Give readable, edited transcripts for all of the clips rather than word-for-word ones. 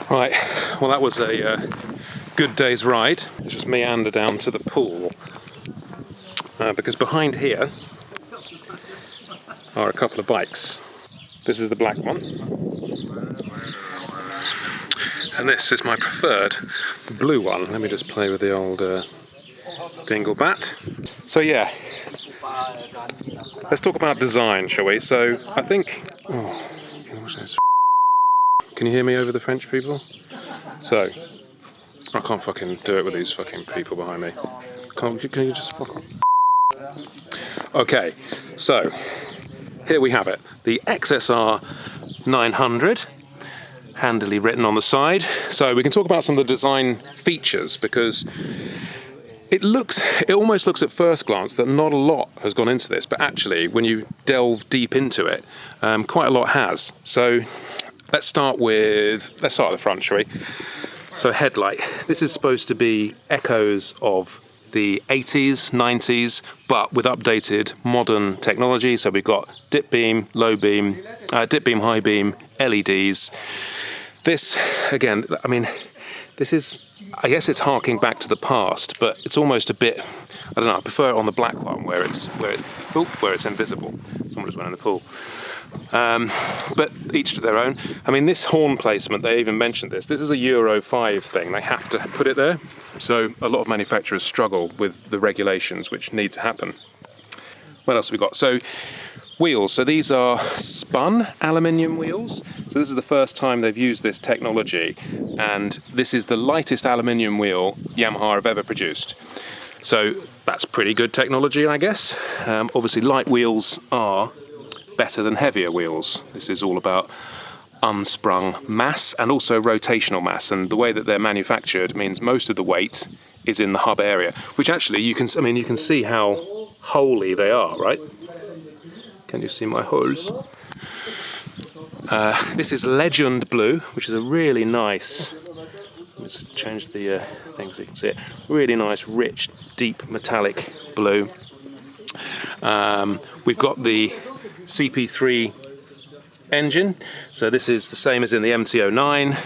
Right, well that was a good day's ride. Let's just meander down to the pool. Because behind here are a couple of bikes. This is the black one. And this is my preferred, the blue one. Let me just play with the old dingle bat. So yeah, let's talk about design, shall we? So I think... Oh, can you hear me over the French people? So, I can't fucking do it with these fucking people behind me. Can you just fuck off? Okay, so here we have it. The XSR900, handily written on the side. So we can talk about some of the design features because it almost looks at first glance that not a lot has gone into this, but actually when you delve deep into it, quite a lot has. So let's start at the front, shall we? So headlight. This is supposed to be echoes of the 80s, 90s, but with updated modern technology. So we've got dip beam, low beam, dip beam, high beam, LEDs. This, again, I mean, this is, I guess it's harking back to the past, but it's almost a bit, I don't know, I prefer it on the black one where it's invisible. Someone just went in the pool. But each to their own. I mean, this horn placement, they even mentioned this. This is a Euro 5 thing. They have to put it there. So a lot of manufacturers struggle with the regulations which need to happen. What else have we got? So wheels. So these are spun aluminium wheels. So this is the first time they've used this technology. And this is the lightest aluminium wheel Yamaha have ever produced. So that's pretty good technology, I guess. Obviously, light wheels are better than heavier wheels. This is all about unsprung mass and also rotational mass, and the way that they're manufactured means most of the weight is in the hub area, which actually you can see how holy they are, right? Can you see my holes? This is Legend Blue, which is a really nice, let's change the thing so you can see it, really nice, rich, deep metallic blue. We've got the Cp3 Engine, so this is the same as in the MT09.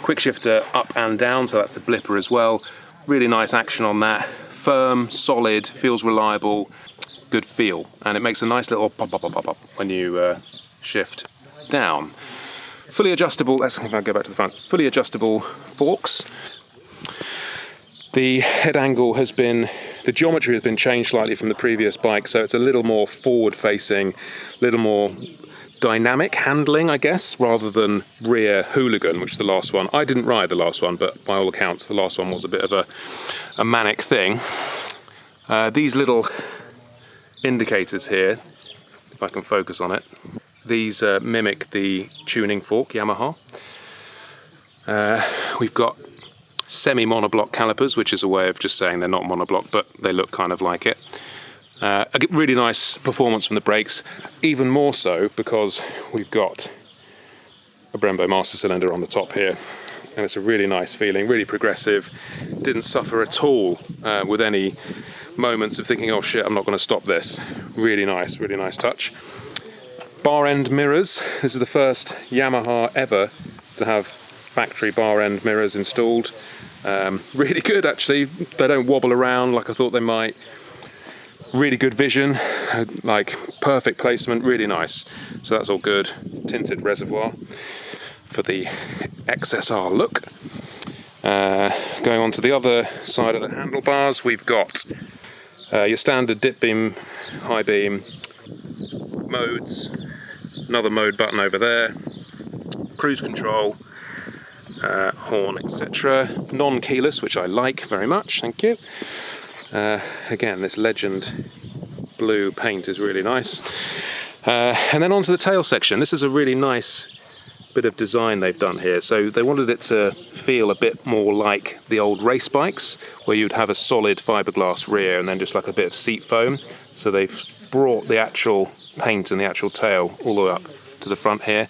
Quick shifter up and down, so that's the blipper as well. Really nice action on that. Firm, solid, feels reliable, good feel, and it makes a nice little pop pop pop pop pop when you shift down. Fully adjustable. Let's see if I go back to the front. Fully adjustable forks. The head angle has been, the geometry has been changed slightly from the previous bike, so it's a little more forward-facing, a little more dynamic handling, I guess, rather than rear hooligan, which is the last one. I didn't ride the last one, but by all accounts, the last one was a bit of a manic thing. These little indicators here, if I can focus on it, these mimic the tuning fork, Yamaha. We've got semi-monoblock calipers, which is a way of just saying they're not monoblock, but they look kind of like it. A really nice performance from the brakes, even more so because we've got a Brembo master cylinder on the top here, and it's a really nice feeling, really progressive. Didn't suffer at all with any moments of thinking, oh shit, I'm not going to stop this. Really nice touch. Bar end mirrors. This is the first Yamaha ever to have factory bar end mirrors installed. Really good, actually. They don't wobble around like I thought they might. Really good vision, like perfect placement, really nice. So that's all good. Tinted reservoir for the XSR look. Going on to the other side of the handlebars, we've got your standard dip beam, high beam modes, another mode button over there, cruise control, horn, etc. Non-keyless, which I like very much, thank you. Again, this Legend blue paint is really nice. And then onto the tail section. This is a really nice bit of design they've done here. So they wanted it to feel a bit more like the old race bikes, where you'd have a solid fiberglass rear and then just like a bit of seat foam. So they've brought the actual paint and the actual tail all the way up to the front here.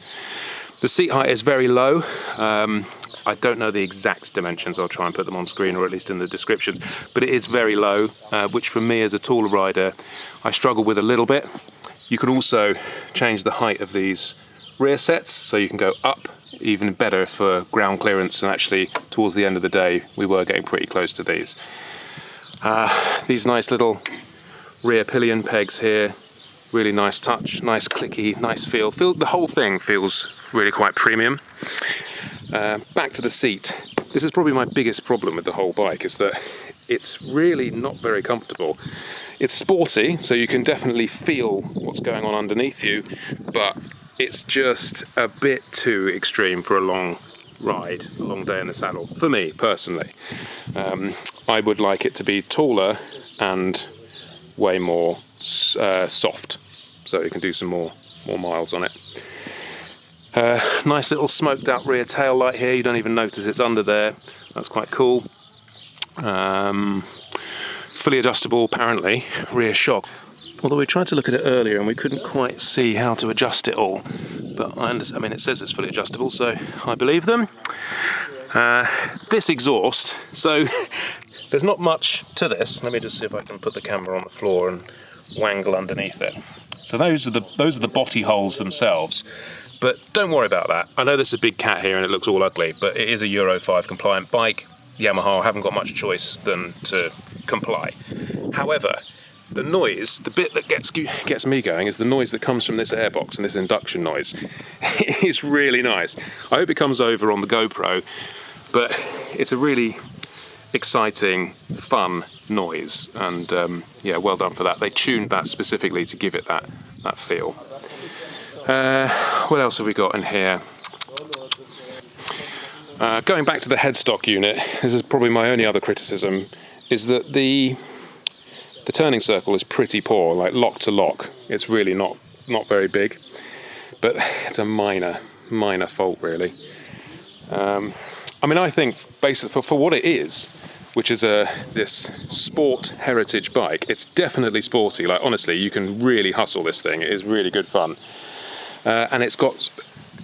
The seat height is very low. I don't know the exact dimensions. I'll try and put them on screen or at least in the descriptions. But it is very low, which for me as a taller rider, I struggle with a little bit. You can also change the height of these rear sets, so you can go up even better for ground clearance, and actually towards the end of the day we were getting pretty close to these. These nice little rear pillion pegs here, really nice touch, nice clicky, nice feel. The whole thing feels really quite premium. Back to the seat. This is probably my biggest problem with the whole bike, is that it's really not very comfortable. It's sporty, so you can definitely feel what's going on underneath you, but it's just a bit too extreme for a long ride, a long day in the saddle, for me personally. I would like it to be taller and way more soft, so you can do some more miles on it. Nice little smoked out rear tail light here, you don't even notice it's under there, that's quite cool. Fully adjustable, apparently, rear shock. Although we tried to look at it earlier and we couldn't quite see how to adjust it all. But I mean, it says it's fully adjustable, so I believe them. This exhaust, so there's not much to this. Let me just see if I can put the camera on the floor and wangle underneath it. So those are the botty holes themselves. But don't worry about that. I know there's a big cat here and it looks all ugly, but it is a Euro 5 compliant bike. Yamaha haven't got much choice than to comply. However, the noise, the bit that gets me going, is the noise that comes from this airbox and this induction noise. It's really nice. I hope it comes over on the GoPro, but it's a really exciting, fun noise, and yeah, well done for that. They tuned that specifically to give it that feel. What else have we got in here? Going back to the headstock unit, this is probably my only other criticism, is that the turning circle is pretty poor, like lock to lock. It's really not very big, but it's a minor fault really. I mean, I think basically for what it is, which is this Sport Heritage bike, it's definitely sporty. Like honestly, you can really hustle this thing. It is really good fun, and it's got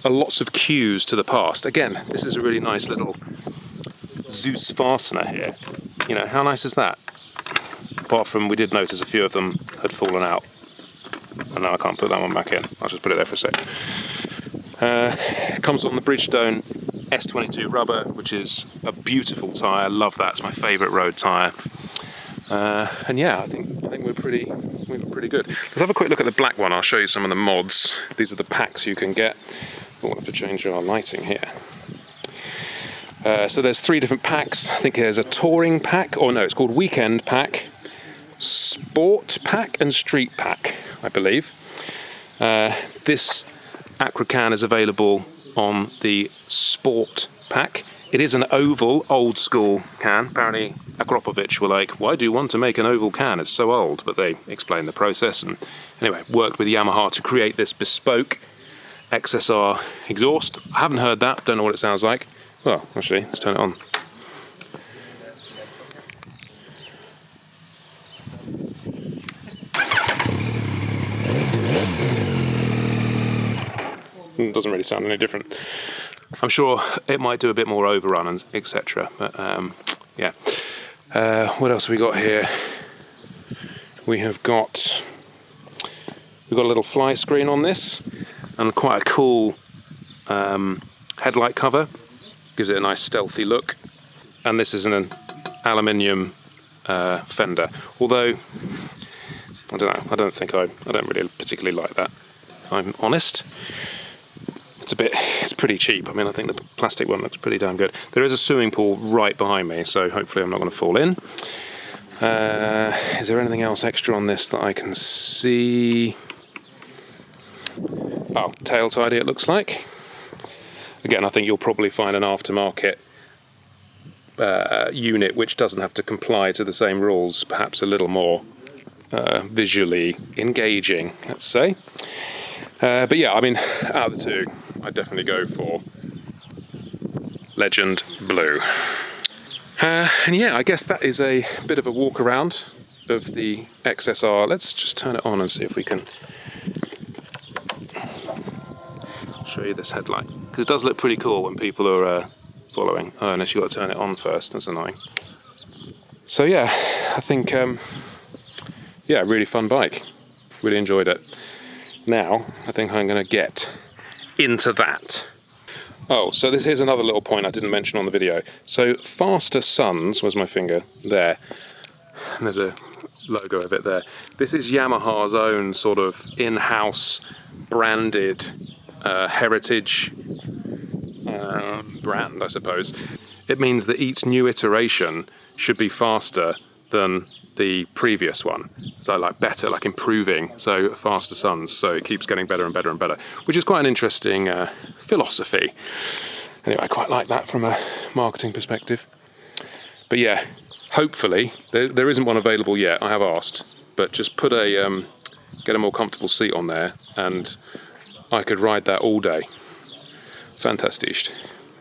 lots of cues to the past. Again, this is a really nice little Zeus fastener here. You know, how nice is that? Apart from we did notice a few of them had fallen out. And now I can't put that one back in. I'll just put it there for a sec. It comes on the Bridgestone S22 rubber, which is a beautiful tyre. Love that. It's my favourite road tyre. And yeah, I think we're pretty good. Let's have a quick look at the black one. I'll show you some of the mods. These are the packs you can get. We'll have to change our lighting here. So there's 3 different packs. I think there's a touring pack, or no, it's called weekend pack, sport pack, and street pack, I believe. This Acra can is available on the sport pack. It is an oval, old school can. Apparently Akropovich were like, why do you want to make an oval can? It's so old. But they explained the process, and anyway, worked with Yamaha to create this bespoke XSR exhaust. I haven't heard that, don't know what it sounds like. Well, actually, let's turn it on. It doesn't really sound any different. I'm sure it might do a bit more overrun and etc. But yeah. What else have we got here? We've got a little fly screen on this, and quite a cool headlight cover. Gives it a nice stealthy look. And this is an aluminium fender. Although I don't know. I don't really particularly like that, if I'm honest. It's pretty cheap. I mean, I think the plastic one looks pretty damn good. There is a swimming pool right behind me, so hopefully I'm not going to fall in. Is there anything else extra on this that I can see? Oh, tail tidy it looks like. Again, I think you'll probably find an aftermarket unit which doesn't have to comply to the same rules, perhaps a little more visually engaging, let's say. But yeah, I mean, out of the two, I'd definitely go for Legend Blue. And yeah, I guess that is a bit of a walk around of the XSR. Let's just turn it on and see if we can show you this headlight. Because it does look pretty cool when people are following. Oh, unless you've got to turn it on first, that's annoying. So yeah, I think, yeah, really fun bike. Really enjoyed it. Now, I think I'm going to get into that. Oh, so here's another little point I didn't mention on the video. So Faster Suns, where's my finger? There. And there's a logo of it there. This is Yamaha's own sort of in-house branded heritage brand, I suppose. It means that each new iteration should be faster than the previous one, so like better, like improving, so Faster Suns, so it keeps getting better and better and better, which is quite an interesting philosophy. Anyway, I quite like that from a marketing perspective. But yeah, hopefully there isn't one available yet. I have asked, but just put get a more comfortable seat on there and I could ride that all day. Fantastic.